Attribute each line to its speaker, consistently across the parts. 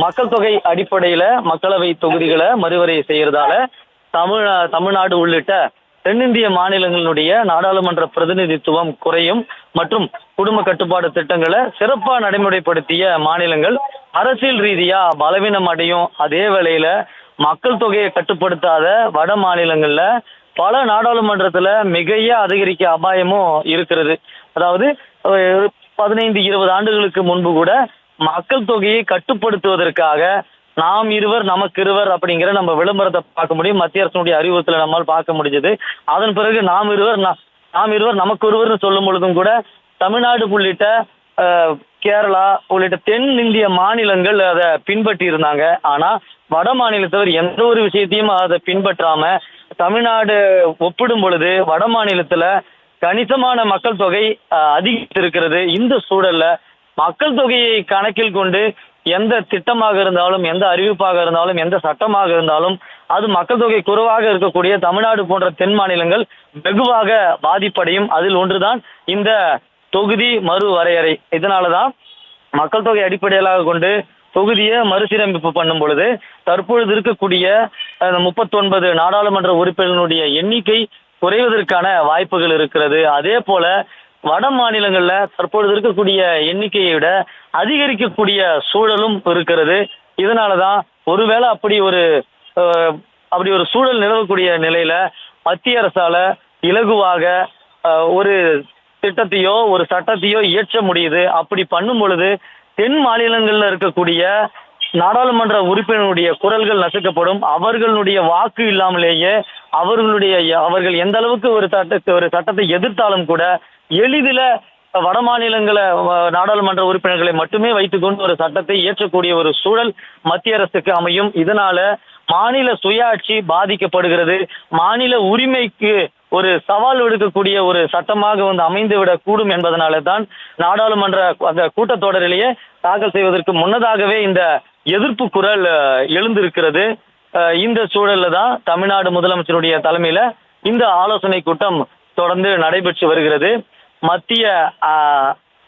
Speaker 1: மக்கள் தொகை அடிப்படையில மக்களவை தொகுதிகளை மறுவரை செய்யறதால தமிழ்நாடு உள்ளிட்ட தென்னிந்திய மாநிலங்களுடைய நாடாளுமன்ற பிரதிநிதித்துவம் குறையும் மற்றும் குடும்ப கட்டுப்பாடு திட்டங்களை சிறப்பா நடைமுறைப்படுத்திய மாநிலங்கள் அரசியல் ரீதியா பலவீனம் அடையும். அதே வேளையில மக்கள் தொகையை கட்டுப்படுத்தாத வட மாநிலங்கள்ல பல நாடாளுமன்றத்துல மிகைய அதிகரிக்க அபாயமும் இருக்கிறது. அதாவது 15-20 ஆண்டுகளுக்கு முன்பு கூட மக்கள் தொகையை கட்டுப்படுத்துவதற்காக நாம் இருவர் நமக்கு இருவர் அப்படிங்கிற நம்ம விளம்பரத்தை பார்க்க முடியும். மத்திய அரசுடைய அறிவுறுத்தலை நம்மால் பார்க்க முடிஞ்சது. அதன் பிறகு நாம் இருவர் நமக்கு ஒருவர்னு சொல்லும் பொழுதும் கூட தமிழ்நாடு உள்ளிட்ட கேரளா உள்ளிட்ட தென் இந்திய மாநிலங்கள் அதை பின்பற்றி இருந்தாங்க. ஆனா வட மாநிலத்தவர் எந்த ஒரு விஷயத்தையும் அதை பின்பற்றாம தமிழ்நாடு ஒப்பிடும் பொழுது வட மாநிலத்துல கணிசமான மக்கள் தொகை அதிகரித்திருக்கிறது. இந்த சூழல்ல மக்கள் தொகையை கணக்கில் கொண்டு எந்த திட்டமாக இருந்தாலும், எந்த அறிவிப்பாக இருந்தாலும், எந்த சட்டமாக இருந்தாலும் அது மக்கள் தொகை குறைவாக இருக்கக்கூடிய தமிழ்நாடு போன்ற தென் மாநிலங்கள் வெகுவாக பாதிப்படையும். அதில் ஒன்றுதான் இந்த தொகுதி மறு வரையறை. இதனாலதான் மக்கள் தொகை அடிப்படையிலாக கொண்டு தொகுதியை மறுசீரமைப்பு பண்ணும் பொழுது தற்பொழுது இருக்கக்கூடிய 39 நாடாளுமன்ற உறுப்பினர்களுடைய எண்ணிக்கை குறைவதற்கான வாய்ப்புகள் இருக்கிறது. அதே போல வட மாநிலங்கள்ல தற்பொழுது இருக்கக்கூடிய எண்ணிக்கையை விட அதிகரிக்கக்கூடிய சூழலும் இருக்கிறது. இதனாலதான் ஒருவேளை அப்படி ஒரு சூழல் நிலவக்கூடிய நிலையில மத்திய அரசால இலகுவாக ஒரு திட்டத்தையோ ஒரு சட்டத்தையோ இயற்ற முடியுது. அப்படி பண்ணும் பொழுது தென் மாநிலங்கள்ல இருக்கக்கூடிய நாடாளுமன்ற உறுப்பினருடைய குரல்கள் நசுக்கப்படும். அவர்களுடைய வாக்கு இல்லாமலேயே அவர்கள் எந்த அளவுக்கு ஒரு சட்டத்தை எதிர்த்தாலும் கூட எளிதில வட மாநிலங்கள நாடாளுமன்ற உறுப்பினர்களை மட்டுமே வைத்துக்கொண்டு ஒரு சட்டத்தை இயற்றக்கூடிய ஒரு சூழல் மத்திய அரசுக்கு அமையும். இதனால மாநில சுயாட்சி பாதிக்கப்படுகிறது. மாநில உரிமைக்கு ஒரு சவால் விடுக்கக்கூடிய ஒரு சட்டமாக அமைந்துவிடக் கூடும் என்பதனால தான் நாடாளுமன்ற அந்த கூட்டத்தொடரிலேயே தாக்கல் செய்வதற்கு முன்னதாகவே இந்த எதிர்ப்பு குரல் எழுந்திருக்கிறது. இந்த சூழல்ல தான் தமிழ்நாடு முதலமைச்சருடைய தலைமையில இந்த ஆலோசனை கூட்டம் தொடர்ந்து நடைபெற்று வருகிறது. மத்திய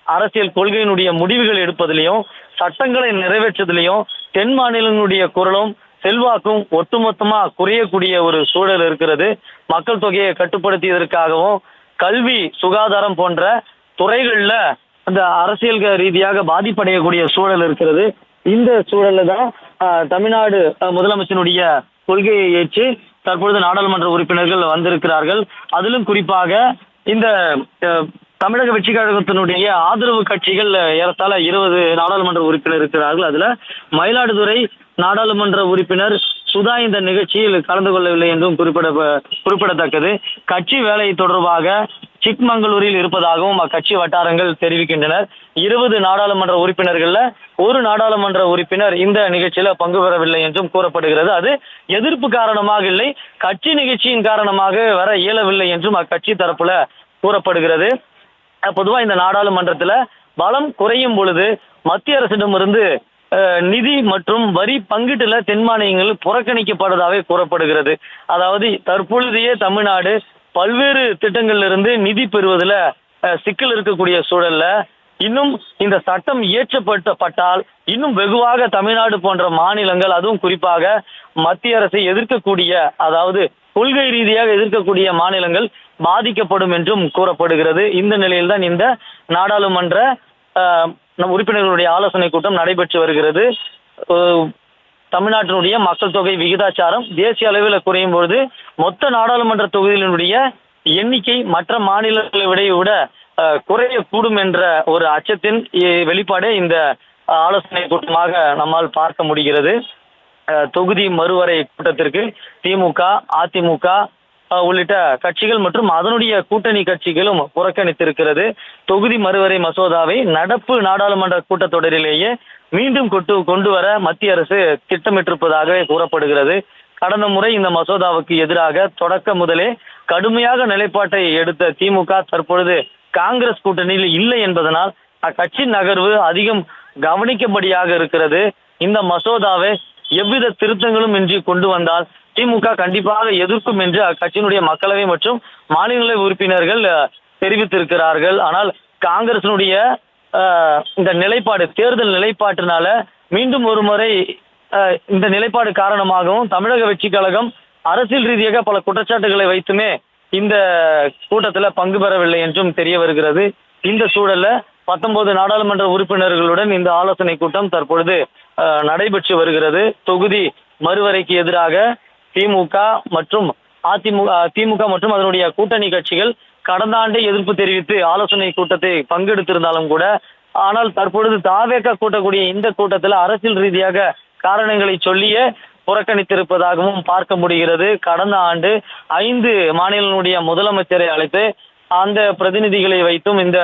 Speaker 1: அரசியல் கொள்கையினுடைய முடிவுகள் எடுப்பதிலையும் சட்டங்களை நிறைவேற்றுவதிலையும் தென் மாநிலங்களுடைய குரலும் செல்வாக்கும் ஒட்டுமொத்தமா குறையக்கூடிய ஒரு சூழல் இருக்கிறது. மக்கள் தொகையை கட்டுப்படுத்தியதற்காகவும் கல்வி சுகாதாரம் போன்ற துறைகள்ல அந்த அரசியல் ரீதியாக பாதிப்படையக்கூடிய சூழல் இருக்கிறது. இந்த சூழல்ல தான் தமிழ்நாடு முதலமைச்சருடைய கொள்கையை ஏற்று தற்பொழுது நாடாளுமன்ற உறுப்பினர்கள் வந்திருக்கிறார்கள். அதிலும் குறிப்பாக இந்த தமிழக வெற்றி கழகத்தினுடைய ஆதரவு கட்சிகள் ஏறத்தாழ 20 நாடாளுமன்ற உறுப்பினர் இருக்கிறார்கள். அதுல மயிலாடுதுறை நாடாளுமன்ற உறுப்பினர் சுதா இந்த நிகழ்ச்சியில் கலந்து கொள்ளவில்லை என்றும் குறிப்பிடத்தக்கது. கட்சி வேலை தொடர்பாக சிக்மங்களூரில் இருப்பதாகவும் அக்கட்சி வட்டாரங்கள் தெரிவிக்கின்றனர். 20 நாடாளுமன்ற உறுப்பினர்கள்ல ஒரு நாடாளுமன்ற உறுப்பினர் இந்த நிகழ்ச்சியில பங்கு பெறவில்லை என்றும் கூறப்படுகிறது. அது எதிர்ப்பு காரணமாக இல்லை, கட்சி நிகழ்ச்சியின் காரணமாக வர இயலவில்லை என்றும் அக்கட்சி தரப்புல கூறப்படுகிறது. பொதுவா இந்த நாடாளுமன்றத்துல பலம் குறையும் பொழுது மத்திய அரசிடமிருந்து நிதி மற்றும் வரி பங்கீட்டுல தென் மாநிலங்கள் புறக்கணிக்கப்படுவதாக கூறப்படுகிறது. அதாவது தற்பொழுதையே தமிழ்நாடு பல்வேறு திட்டங்கள்ல இருந்து நிதி பெறுவதில் சிக்கல் இருக்கக்கூடிய சூழல்ல இன்னும் இந்த சட்டம் இயற்றப்பட்டால் இன்னும் வெகுவாக தமிழ்நாடு போன்ற மாநிலங்கள், அதுவும் குறிப்பாக மத்திய அரசை எதிர்க்கக்கூடிய, அதாவது கொள்கை ரீதியாக எதிர்க்கக்கூடிய மாநிலங்கள் பாதிக்கப்படும் என்றும் கூறப்படுகிறது. இந்த நிலையில்தான் இந்த நாடாளுமன்ற உறுப்பினர்களுடைய ஆலோசனை கூட்டம் நடைபெற்று வருகிறது. தமிழ்நாட்டினுடைய மக்கள் தொகை விகிதாச்சாரம் தேசிய அளவில் குறையும் பொழுது மொத்த நாடாளுமன்ற தொகுதிகளினுடைய எண்ணிக்கை மற்ற மாநிலங்களை விட குறையக்கூடும் என்ற ஒரு அச்சத்தின் வெளிப்பாடே இந்த ஆலோசனை கூட்டமாக நம்மால் பார்க்க முடிகிறது. தொகுதி மறுவரை கூட்டத்திற்கு திமுக, அதிமுக உள்ளிட்ட கட்சிகள் மற்றும் அதனுடைய கூட்டணி கட்சிகளும் புறக்கணித்திருக்கிறது. தொகுதி மறுவரை மசோதாவை நடப்பு நாடாளுமன்ற கூட்டத்தொடரிலேயே மீண்டும் கொண்டு வர மத்திய அரசு திட்டமிட்டிருப்பதாக கூறப்படுகிறது. கடந்த முறை இந்த மசோதாவுக்கு எதிராக தொடக்க முதலே கடுமையாக நிலைப்பாட்டை எடுத்த திமுக தற்பொழுது காங்கிரஸ் கூட்டணியில் இல்லை என்பதனால் அக்கட்சி நகர்வு அதிகம் கவனிக்கும்படியாக இருக்கிறது. இந்த மசோதாவை எவ்வித திருத்தங்களும் இன்றி கொண்டு வந்தால் திமுக கண்டிப்பாக எதிர்க்கும் என்று அக்கட்சியினுடைய மக்களவை மற்றும் மாநிலங்களவை உறுப்பினர்கள் தெரிவித்திருக்கிறார்கள். ஆனால் காங்கிரசினுடைய இந்த நிலைப்பாடு தேர்தல் நிலைப்பாட்டினால மீண்டும் ஒரு முறை இந்த நிலைப்பாடு காரணமாகவும் தமிழக வெற்றி கழகம் அரசியல் ரீதியாக பல குற்றச்சாட்டுகளை வைத்துமே இந்த கூட்டத்துல பங்கு பெறவில்லை என்றும் தெரிய வருகிறது. இந்த சூழல்ல 19 நாடாளுமன்ற உறுப்பினர்களுடன் இந்த ஆலோசனை கூட்டம் தற்பொழுது நடைபெற்று வருகிறது. தொகுதி மறுவரைக்கு எதிராக திமுக மற்றும் திமுக மற்றும் அதனுடைய கூட்டணி கட்சிகள் கடந்த ஆண்டே எதிர்ப்பு தெரிவித்து ஆலோசனை கூட்டத்தை பங்கெடுத்திருந்தாலும் கூட, ஆனால் தற்பொழுது தாவேக கூட்டக்கூடிய இந்த கூட்டத்தில் அரசியல் ரீதியாக காரணங்களை சொல்லியே புறக்கணித்திருப்பதாகவும் பார்க்க முடிகிறது. கடந்த ஆண்டு 5 மாநிலங்களுடைய முதலமைச்சரை அழைத்து அந்த பிரதிநிதிகளை வைத்தும் இந்த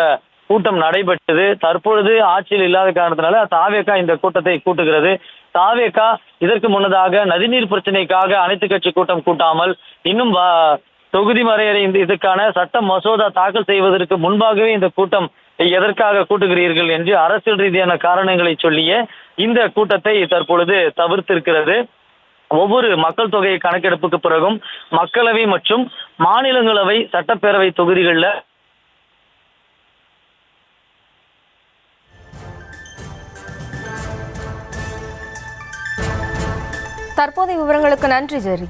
Speaker 1: கூட்டம் நடைபெற்றது. தற்பொழுது ஆட்சியில் இல்லாத காரணத்தினால தாவேகா இந்த கூட்டத்தை கூட்டுகிறது. தாவேகா இதற்கு முன்னதாக நதிநீர் பிரச்சனைக்காக அனைத்து கட்சி கூட்டம் கூட்டாமல் இன்னும் தொகுதி வரையறை இதுக்கான சட்ட மசோதா தாக்கல் செய்வதற்கு முன்பாகவே இந்த கூட்டம் எதற்காக கூட்டுகிறீர்கள் என்று அரசியல் ரீதியான காரணங்களை சொல்லிய இந்த கூட்டத்தை தற்பொழுது தவிர்த்திருக்கிறது. ஒவ்வொரு மக்கள் தொகை கணக்கெடுப்புக்கு பிறகும் மக்களவை மற்றும் மாநிலங்களவை சட்டப்பேரவை தொகுதிகளில்
Speaker 2: தற்போதைய விவரங்களுக்கு நன்றி ஜெரி.